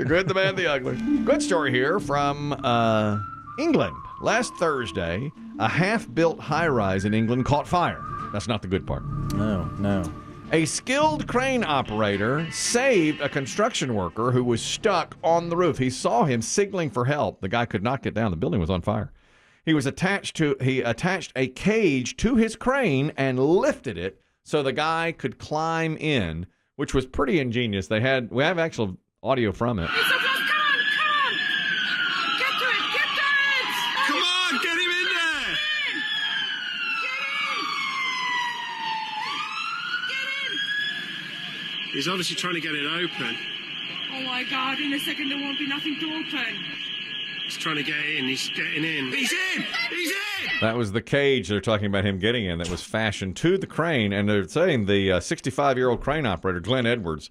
The good, the bad, the ugly. Good story here from England. Last Thursday, a half-built high-rise in England caught fire. That's not the good part. No. A skilled crane operator saved a construction worker who was stuck on the roof. He saw him signaling for help. The guy could not get down. The building was on fire. He attached a cage to his crane and lifted it so the guy could climb in, which was pretty ingenious. We have actual audio from it. Come on! Get to it! Come on, get him in there! Get in! He's obviously trying to get it open. Oh my God, in a second there won't be nothing to open. He's trying to get in. He's getting in. He's in! He's in! That was the cage they're talking about him getting in that was fashioned to the crane. And they're saying the 65-year-old crane operator, Glenn Edwards,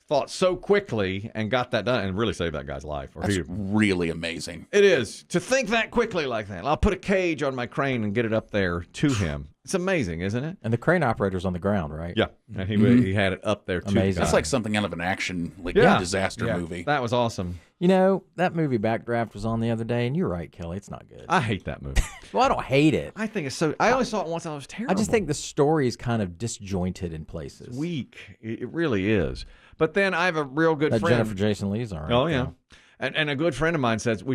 thought so quickly and got that done and really saved that guy's life. That's really amazing. It is. To think that quickly like that. I'll put a cage on my crane and get it up there to him. It's amazing, isn't it? And the crane operator's on the ground, right? Yeah. And he had it up there, too. Amazing. That's like something out of an action disaster movie. That was awesome. You know, that movie Backdraft was on the other day, and you're right, Kelly. It's not good. I hate that movie. Well, I don't hate it. I think it's so... I only saw it once and it was terrible. I just think the story is kind of disjointed in places. It's weak. It really is. But then I have a real good that friend. Jennifer Jason Leigh's all right. Oh, yeah. Though. And a good friend of mine says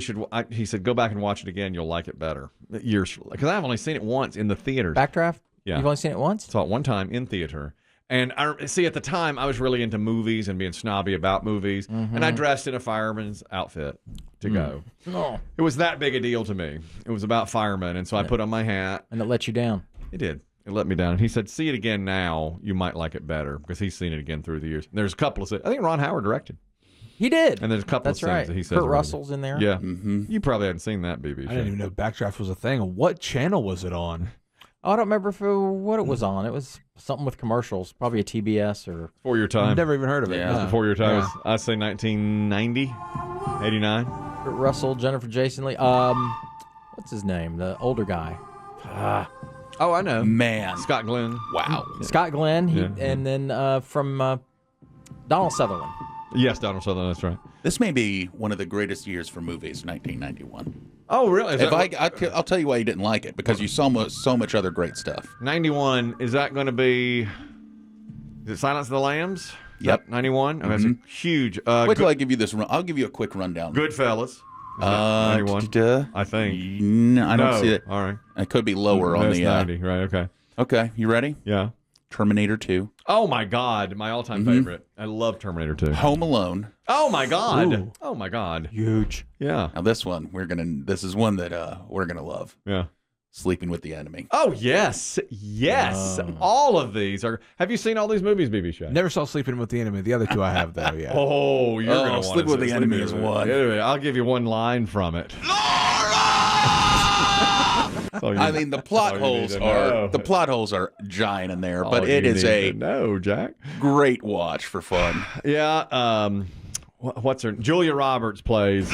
he said, go back and watch it again. You'll like it better. Because I've only seen it once in the theaters. Backdraft? Yeah. You've only seen it once? Saw it one time in theater. And I see, at the time, I was really into movies and being snobby about movies. Mm-hmm. And I dressed in a fireman's outfit to go. No. It was that big a deal to me. It was about firemen. And so I put on my hat. And it let you down. It did. It let me down. And he said, see it again now. You might like it better. Because he's seen it again through the years. And there's a couple of... I think Ron Howard directed. He did. And there's a couple of things that he says. Kurt Russell's in there. Yeah. Mm-hmm. You probably hadn't seen that, BB. I didn't even know Backdraft was a thing. What channel was it on? Oh, I don't remember what it was on. It was something with commercials, probably a TBS or... Before your time. I've never even heard of it. Yeah. No. Before your time. Yeah. I'd say 1990, 89. Kurt Russell, Jennifer Jason Leigh. What's his name? The older guy. Oh, I know. Man. Scott Glenn. Wow. Scott Glenn. And then from Donald Sutherland. Yes, Donald Sutherland, that's right. This may be one of the greatest years for movies, 1991. Oh, really? I'll tell you why you didn't like it, because you saw so much other great stuff. 91, is that going to be... Is it Silence of the Lambs? Yep. 91? Oh, that's a huge... Wait till I give you this run. I'll give you a quick rundown. Goodfellas. 91, I think. No, I don't see it. All right. It could be lower on That's the... 90, right, okay. Okay, you ready? Yeah. Terminator 2. Oh, my God. My all-time favorite. I love Terminator 2. Home Alone. Oh, my God. Ooh. Oh, my God. Huge. Yeah. Now this one, this is one that we're going to love. Yeah. Sleeping with the Enemy. Oh, yes. Yes. All of these are... Have you seen all these movies, BB Shay? Never saw Sleeping with the Enemy. The other two I have, though, yeah. Oh, you're going to want Sleeping with the Enemy is one. Anyway, I'll give you one line from it. I mean, the plot holes are giant in there, but it is no, Jack. Great watch for fun. Yeah. What's her? Julia Roberts plays.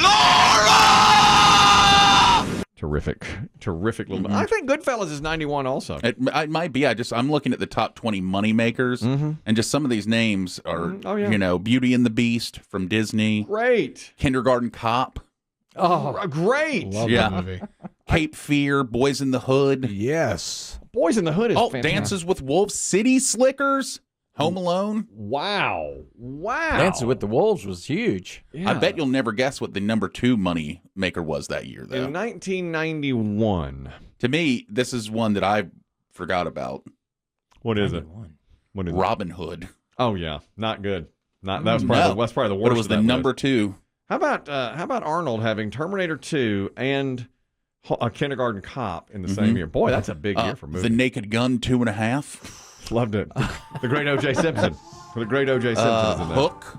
Terrific little. I think Goodfellas is 91 also. It might be. I'm looking at the top 20 money makers, and just some of these names are, Beauty and the Beast from Disney. Great. Kindergarten Cop. Oh, great. Love that movie. Cape Fear, Boys in the Hood. Yes. Boys in the Hood is fantastic. Dances with Wolves, City Slickers, Home Alone. Wow. Dances with the Wolves was huge. Yeah. I bet you'll never guess what the number 2 money maker was that year, though. In 1991. To me, this is one that I forgot about. What is it? What is Robin Hood. Oh, yeah. Not good. That was probably the worst. But it was the number 2. How about Arnold having Terminator 2 and a Kindergarten Cop in the same year? Boy, that's a big year for movies. The Naked Gun 2.5. Loved it. The Great O.J. Simpson. The Great O.J. Simpson is in there. Hook.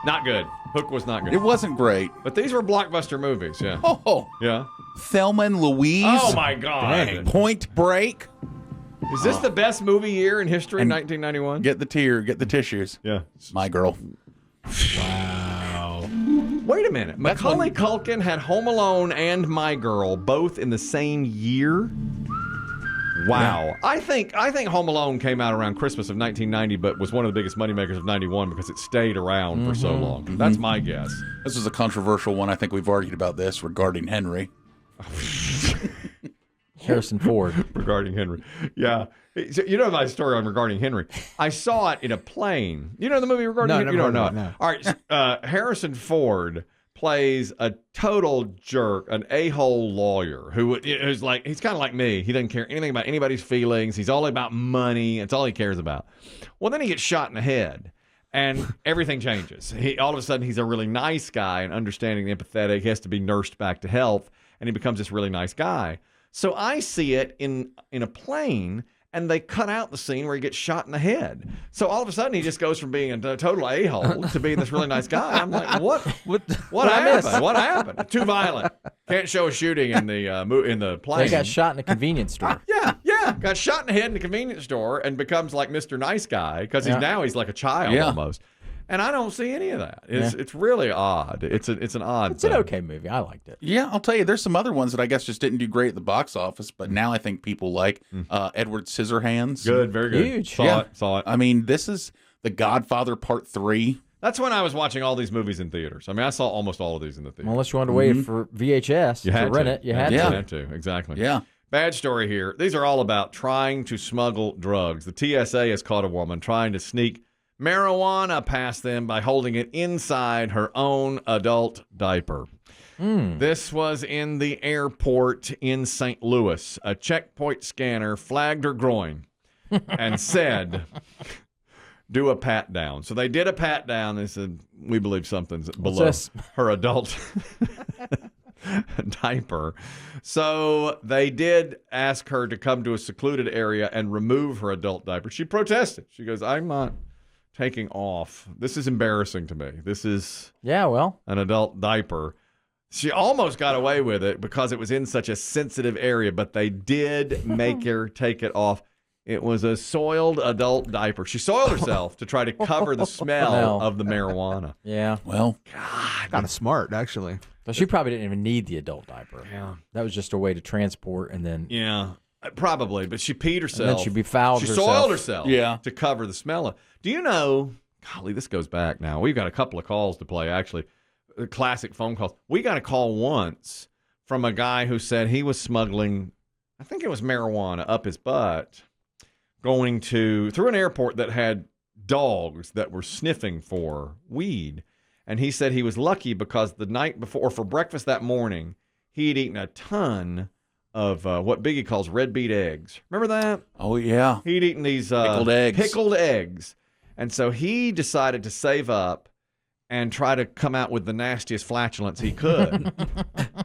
Not good. Hook was not good. It wasn't great. But these were blockbuster movies, yeah. Oh. Yeah. Thelma and Louise. Oh, my God. Dang. Point Break. Is this the best movie year in history in 1991? Get the tissues. Yeah. My Girl. Wow. Wait a minute. Macaulay Culkin had Home Alone and My Girl both in the same year? Wow. I think Home Alone came out around Christmas of 1990, but was one of the biggest moneymakers of 91 because it stayed around for so long. That's my guess. This is a controversial one. I think we've argued about this regarding Henry. Harrison Ford. Regarding Henry. Yeah. So you know my story on Regarding Henry. I saw it in a plane. You know the movie Regarding Henry? You don't know it. No. All right. Harrison Ford plays a total jerk, an a-hole lawyer who's like, he's kind of like me. He doesn't care anything about anybody's feelings. He's all about money. That's all he cares about. Well, then he gets shot in the head. And everything changes. All of a sudden, he's a really nice guy and understanding and empathetic. He has to be nursed back to health, and he becomes this really nice guy. So I see it in a plane, and they cut out the scene where he gets shot in the head. So all of a sudden, he just goes from being a total a-hole to being this really nice guy. I'm like, what happened? What happened? Too violent. Can't show a shooting in the plane. They got shot in a convenience store. Yeah. Got shot in the head in the convenience store and becomes like Mr. Nice Guy because he's like a child almost. And I don't see any of that. It's really odd. It's an odd It's an okay movie. I liked it. Yeah, I'll tell you, there's some other ones that I guess just didn't do great at the box office, but now I think people like Edward Scissorhands. Good, very good. Huge. Saw it. I mean, this is The Godfather Part 3. That's when I was watching all these movies in theaters. I mean, I saw almost all of these in the theater. Unless you wanted to wait for VHS to rent it, you had to. You had to, exactly. Yeah. Bad story here. These are all about trying to smuggle drugs. The TSA has caught a woman trying to sneak marijuana past them by holding it inside her own adult diaper. This was in the airport in St. Louis. A checkpoint scanner flagged her groin and said, do a pat down. So they did a pat down. They said, we believe something's below her adult diaper. So they did ask her to come to a secluded area and remove her adult diaper. She protested. She goes, I'm not taking off. This is embarrassing to me. This is an adult diaper. She almost got away with it because it was in such a sensitive area, but they did make her take it off. It was a soiled adult diaper. She soiled herself to try to cover the smell of the marijuana. Yeah. Well, God. Kind of smart, actually. But she probably didn't even need the adult diaper. Yeah. That was just a way to transport and then... Yeah, probably. But she peed herself. And then she'd be fouled herself. She soiled herself to cover the smell of. Do you know, golly, this goes back now. We've got a couple of calls to play, actually. Classic phone calls. We got a call once from a guy who said he was smuggling, I think it was marijuana, up his butt, going through an airport that had dogs that were sniffing for weed. And he said he was lucky because the night before, or for breakfast that morning, he had eaten a ton of what Biggie calls red beet eggs. Remember that? Oh, yeah. He'd eaten these pickled eggs. And so he decided to save up and try to come out with the nastiest flatulence he could.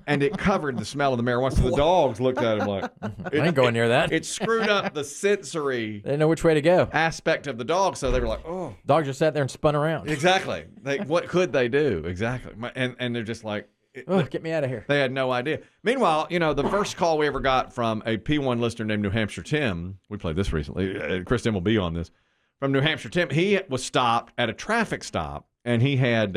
And it covered the smell of the marijuana. So the dogs looked at him like... I ain't going near that. It screwed up the sensory... They didn't know which way to go. ...aspect of the dog, so they were like, oh. Dogs just sat there and spun around. Exactly. What could they do? Exactly. And they're just like... get me out of here. They had no idea. Meanwhile, the first call we ever got from a P1 listener named New Hampshire Tim, we played this recently, Chris Tim will be on this, from New Hampshire Tim, he was stopped at a traffic stop, and he had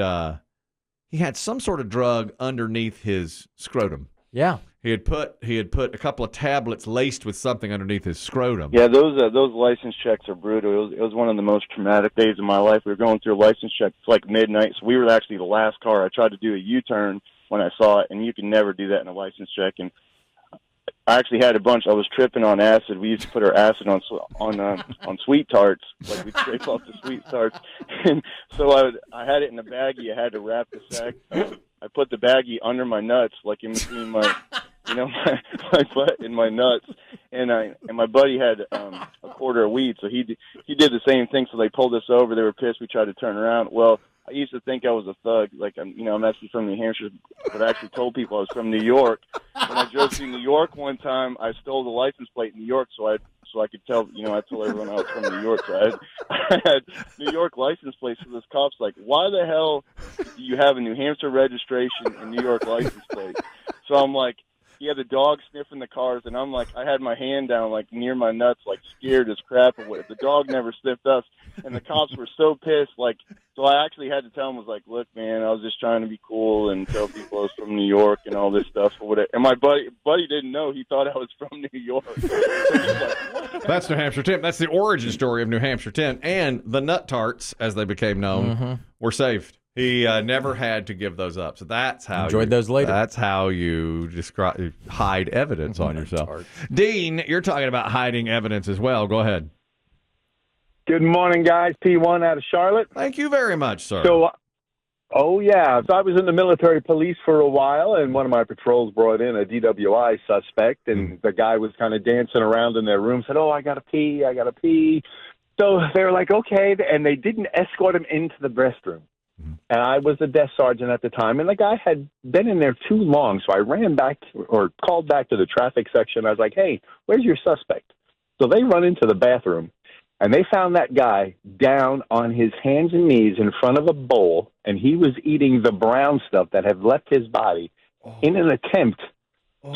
some sort of drug underneath his scrotum. Yeah. He had put a couple of tablets laced with something underneath his scrotum. Yeah, those license checks are brutal. It was one of the most traumatic days of my life. We were going through a license check. It's like midnight, so we were actually the last car. I tried to do a U-turn when I saw it, and you can never do that in a license check. And I actually had a bunch. I was tripping on acid. We used to put our acid on sweet tarts, like we'd scrape off the sweet tarts. And so I had it in a baggie. I had to wrap the sack. I put the baggie under my nuts, like in between my butt and my nuts. And my buddy had a quarter of weed, so he did the same thing. So they pulled us over. They were pissed. We tried to turn around. Well, I used to think I was a thug, like I'm actually from New Hampshire, but I actually told people I was from New York. When I drove through New York one time, I stole the license plate in New York, so I could tell, I told everyone I was from New York. So I had New York license plates. So this cop's like, why the hell do you have a New Hampshire registration and New York license plate? So I'm like, he had the dog sniffing the cars, and I'm like, I had my hand down like near my nuts, like scared as crap. And the dog never sniffed us, and the cops were so pissed. Like, so I actually had to tell him, was like, look, man, I was just trying to be cool and tell people I was from New York and all this stuff or whatever. And my buddy didn't know. He thought I was from New York. So he was like, what? That's New Hampshire Tim. That's the origin story of New Hampshire Tim. And the Nut Tarts, as they became known, were saved. He never had to give those up. So that's how those later. That's how you hide evidence on yourself. Dean, you're talking about hiding evidence as well. Go ahead. Good morning, guys. P1 out of Charlotte. Thank you very much, sir. So, yeah. So I was in the military police for a while, and one of my patrols brought in a DWI suspect, and the guy was kind of dancing around in their room, said, oh, I got to pee. So they were like, okay, and they didn't escort him into the restroom. And I was the desk sergeant at the time, and the guy had been in there too long, so I ran back or called back to the traffic section. I was like, hey, where's your suspect? So they run into the bathroom, and they found that guy down on his hands and knees in front of a bowl, and he was eating the brown stuff that had left his body in an attempt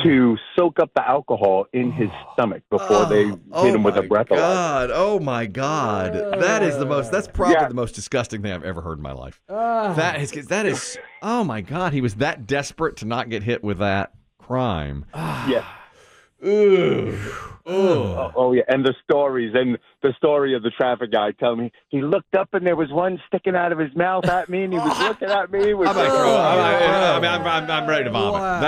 to soak up the alcohol in his stomach before they hit him with a breathalyzer. Oh my God. That's probably the most disgusting thing I've ever heard in my life. That is, oh my God. He was that desperate to not get hit with that crime. Yes. Ooh. Yeah, and the story of the traffic guy telling me he looked up and there was one sticking out of his mouth at me, and he was looking at me. I'm ready to vomit. Wow.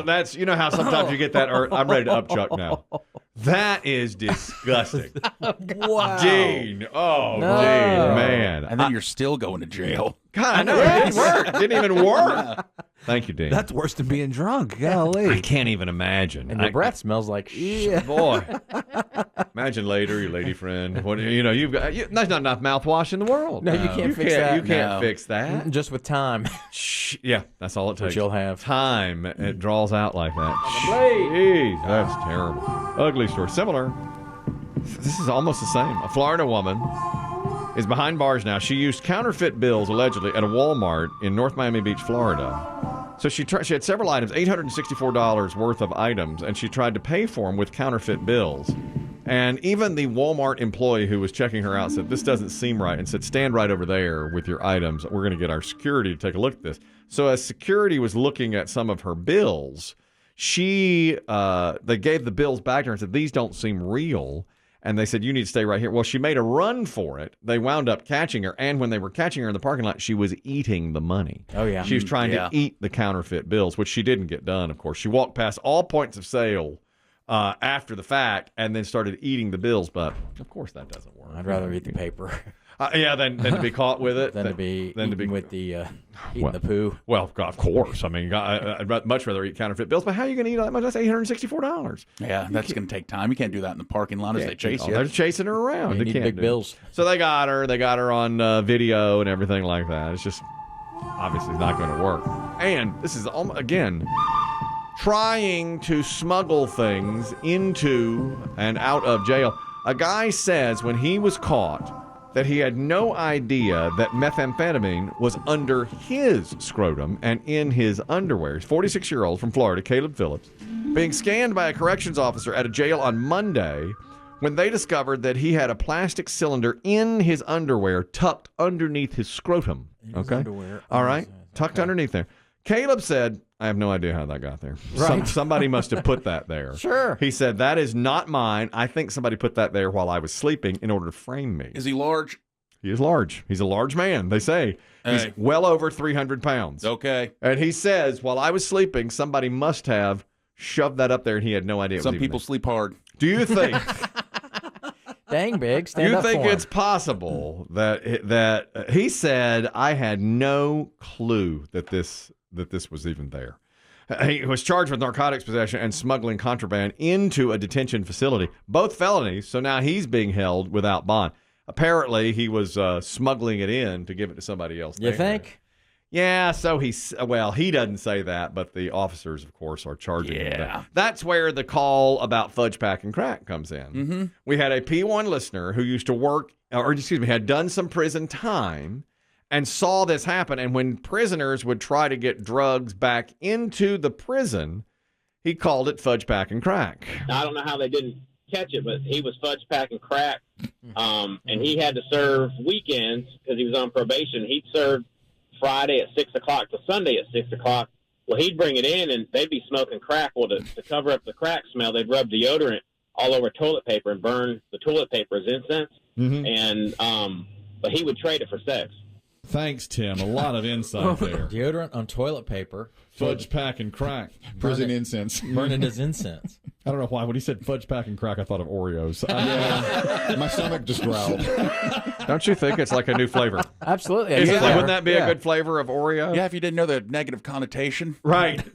That's you know how sometimes you get that, or I'm ready to upchuck now. That is disgusting. Wow. Dean. Oh, no. Dean, man. And then you're still going to jail. God, I know. It didn't work. It didn't even work. Thank you, Dean. That's worse than being drunk. Golly. I can't even imagine. And your breath smells like shit. Boy. Imagine later, your lady friend. What, you've got. There's not enough mouthwash in the world. No, you can't fix that. You can't fix that. Just with time. Yeah, that's all it takes. Which you'll have. Time. It draws out like that. Jeez, that's terrible. Ugly story. Similar. This is almost the same. A Florida woman is behind bars now. She used counterfeit bills, allegedly, at a Walmart in North Miami Beach, Florida. So she had several items, $864 worth of items, and she tried to pay for them with counterfeit bills. And even the Walmart employee who was checking her out said, this doesn't seem right, and said, stand right over there with your items. We're going to get our security to take a look at this. So as security was looking at some of her bills, they gave the bills back to her and said, these don't seem real. And they said, you need to stay right here. Well, she made a run for it. They wound up catching her. And when they were catching her in the parking lot, she was eating the money. Oh, yeah. She was trying to eat the counterfeit bills, which she didn't get done, of course. She walked past all points of sale after the fact and then started eating the bills. But, of course, that doesn't work. I'd rather eat the paper. Than to be caught with it. than to be with the eating the poo. Well, God, of course. I mean, I'd much rather eat counterfeit bills. But how are you going to eat that much? That's $864. Yeah, that's going to take time. You can't do that in the parking lot as they chase you. They're chasing her around. You need big bills. So they got her. They got her on video and everything like that. It's just obviously not going to work. And this is, again, trying to smuggle things into and out of jail. A guy says when he was caught that he had no idea that methamphetamine was under his scrotum and in his underwear. He's 46-year-old from Florida, Caleb Phillips, being scanned by a corrections officer at a jail on Monday when they discovered that he had a plastic cylinder in his underwear tucked underneath his scrotum. Okay? All right? Tucked underneath there. Caleb said, I have no idea how that got there. Right. Somebody must have put that there. Sure. He said, that is not mine. I think somebody put that there while I was sleeping in order to frame me. Is he large? He is large. He's a large man, they say. He's well over 300 pounds. Okay. And he says, while I was sleeping, somebody must have shoved that up there, and he had no idea. Some people sleep hard. Do you think... Dang, Big. Do you think it's possible that he said, I had no clue that this was even there? He was charged with narcotics possession and smuggling contraband into a detention facility, both felonies. So now he's being held without bond. Apparently, he was smuggling it in to give it to somebody else. You think? Yeah, so he doesn't say that, but the officers, of course, are charging him with that. That's where the call about fudge pack and crack comes in. Mm-hmm. We had a P1 listener who used to work, had done some prison time and saw this happen. And when prisoners would try to get drugs back into the prison, He called it fudge pack and crack. I don't know how they didn't catch it, but he was fudge packing crack, and he had to serve weekends because he was on probation. He'd serve Friday at 6 o'clock to Sunday at 6 o'clock. Well, he'd bring it in, and they'd be smoking crack. Well, to cover up the crack smell, they'd rub deodorant all over toilet paper and burn the toilet paper as incense. And but he would trade it for sex. Thanks, Tim. A lot of insight there. Deodorant on toilet paper. Fudge pack and crack. Prison incense. Burn it as incense. I don't know why. When he said fudge pack and crack, I thought of Oreos. Yeah. My stomach just growled. Don't you think it's like a new flavor? Absolutely. Wouldn't that be a good flavor of Oreo? Yeah, if you didn't know the negative connotation. Right.